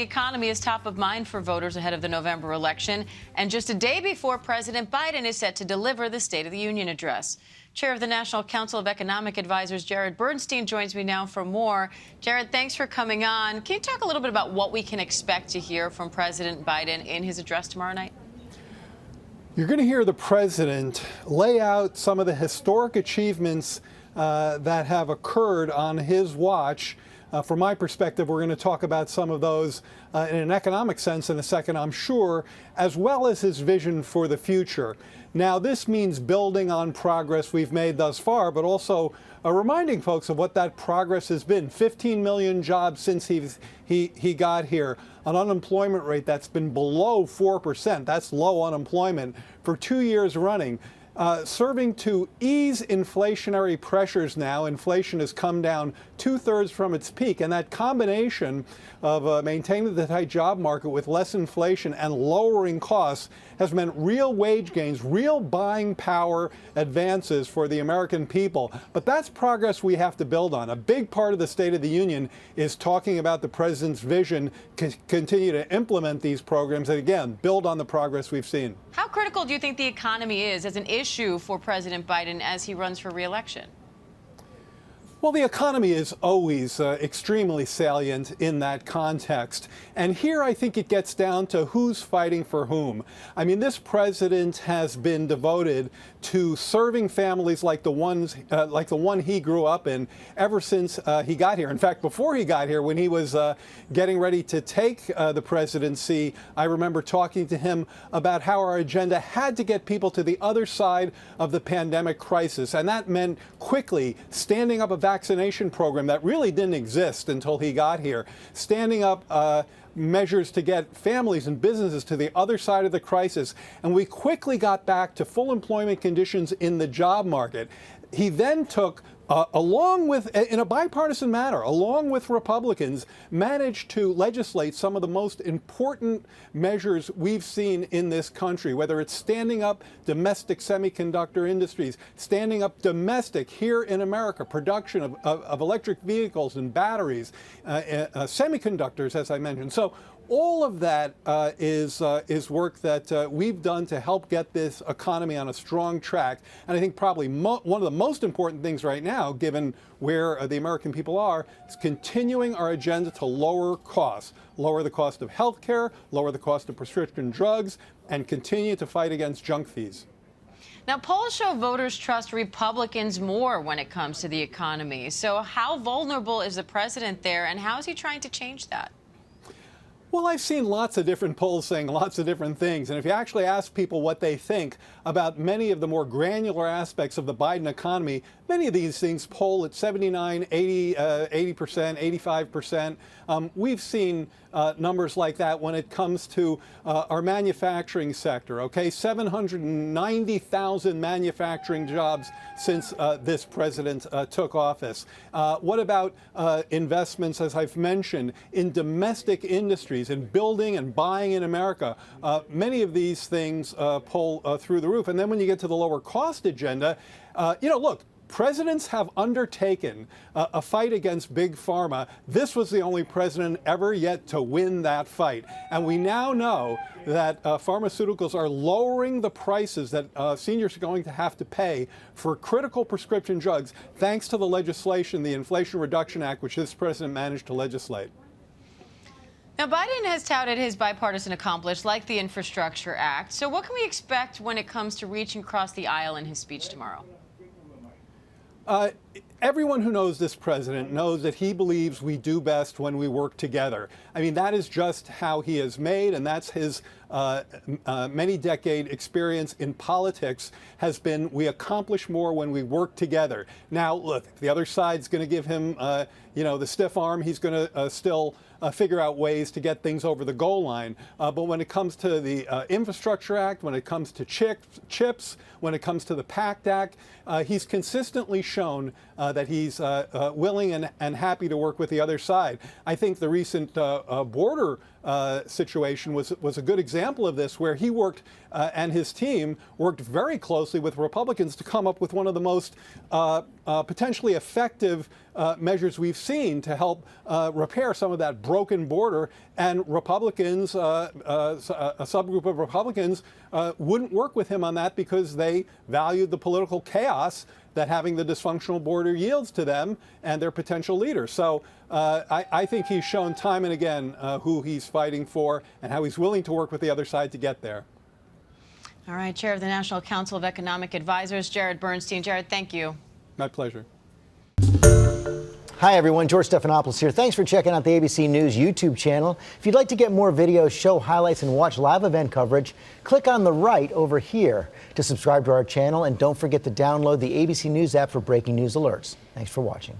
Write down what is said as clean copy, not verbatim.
The economy is top of mind for voters ahead of the November election, and just a day before President Biden is set to deliver the State of the Union address. Chair of the National Council of Economic Advisors, Bernstein, joins me now for more. Jared, thanks for coming on. Can you talk a little bit about what we can expect to hear from President Biden in his address tomorrow night? You're going to hear the president lay out some of the historic achievements that have occurred on his watch. From my perspective, we're going to talk about some of those in an economic sense in a second, I'm sure, as well as his vision for the future. Now, this means building on progress we've made thus far, but also reminding folks of what that progress has been. 15 million jobs since he got here, an unemployment rate that's been below 4%. That's low unemployment for 2 years running. Serving to ease inflationary pressures now. Inflation has come down 2/3 from its peak, and that combination of maintaining the tight job market with less inflation and lowering costs has meant real wage gains, real buying power advances for the American people. But that's progress we have to build on. A big part of the State of the Union is talking about the president's vision to continue to implement these programs and, again, build on the progress we've seen. How critical do you think the economy is as an issue for President Biden as he runs for re-election? Well, the economy is always extremely salient in that context. And here I think it gets down to who's fighting for whom. I mean, this president has been devoted to serving families like the one he grew up in ever since he got here. In fact, before he got here, when he was getting ready to take the presidency, I remember talking to him about how our agenda had to get people to the other side of the pandemic crisis. And that meant quickly standing up a vaccination program that really didn't exist until he got here, standing up measures to get families and businesses to the other side of the crisis, and we quickly got back to full employment conditions in the job market. He then took, along with, in a bipartisan manner, along with Republicans, managed to legislate some of the most important measures we've seen in this country, whether it's standing up domestic semiconductor industries, standing up domestic here in America, production of electric vehicles and batteries, semiconductors, as I mentioned. So all of that is work that we've done to help get this economy on a strong track. And I think probably one of the most important things right now, given where the American people are, is continuing our agenda to lower costs, lower the cost of health care, lower the cost of prescription drugs, and continue to fight against junk fees. Now, polls show voters trust Republicans more when it comes to the economy. So how vulnerable is the president there, and how is he trying to change that? Well, I've seen lots of different polls saying lots of different things. And if you actually ask people what they think about many of the more granular aspects of the Biden economy, many of these things poll at 79, 80%, 85%. We've seen numbers like that when it comes to our manufacturing sector, okay? 790,000 manufacturing jobs since this president took office. What about investments, as I've mentioned, in domestic industries, in building and buying in America? Many of these things pull through the roof. And then when you get to the lower cost agenda, look, presidents have undertaken a fight against big pharma. This was the only president ever yet to win that fight. And we now know that pharmaceuticals are lowering the prices that seniors are going to have to pay for critical prescription drugs, thanks to the legislation, the Inflation Reduction Act, which this president managed to legislate. Now, Biden has touted his bipartisan accomplishments like the Infrastructure Act. So what can we expect when it comes to reaching across the aisle in his speech tomorrow? Everyone who knows this president knows that he believes we do best when we work together. I mean, that is just how he is made, and that's his many-decade experience in politics has been we accomplish more when we work together. Now, look, if the other side's going to give him, the stiff arm, he's going to still figure out ways to get things over the goal line. But when it comes to the Infrastructure Act, when it comes to chips, when it comes to the PACT Act, he's consistently shown that he's willing and happy to work with the other side. I think the recent border situation was a good example of this, where he worked and his team worked very closely with Republicans to come up with one of the most potentially effective measures we've seen to help repair some of that broken border. And Republicans, a subgroup of Republicans, wouldn't work with him on that because they valued the political chaos that having the dysfunctional border yields to them and their potential leaders. So I think he's shown time and again who he's fighting for and how he's willing to work with the other side to get there. All right, Chair of the National Council of Economic Advisors, Jared Bernstein. Jared, thank you. My pleasure. Hi, everyone. George Stephanopoulos here. Thanks for checking out the ABC News YouTube channel. If you'd like to get more videos, show highlights, and watch live event coverage, click on the right over here to subscribe to our channel. And don't forget to download the ABC News app for breaking news alerts. Thanks for watching.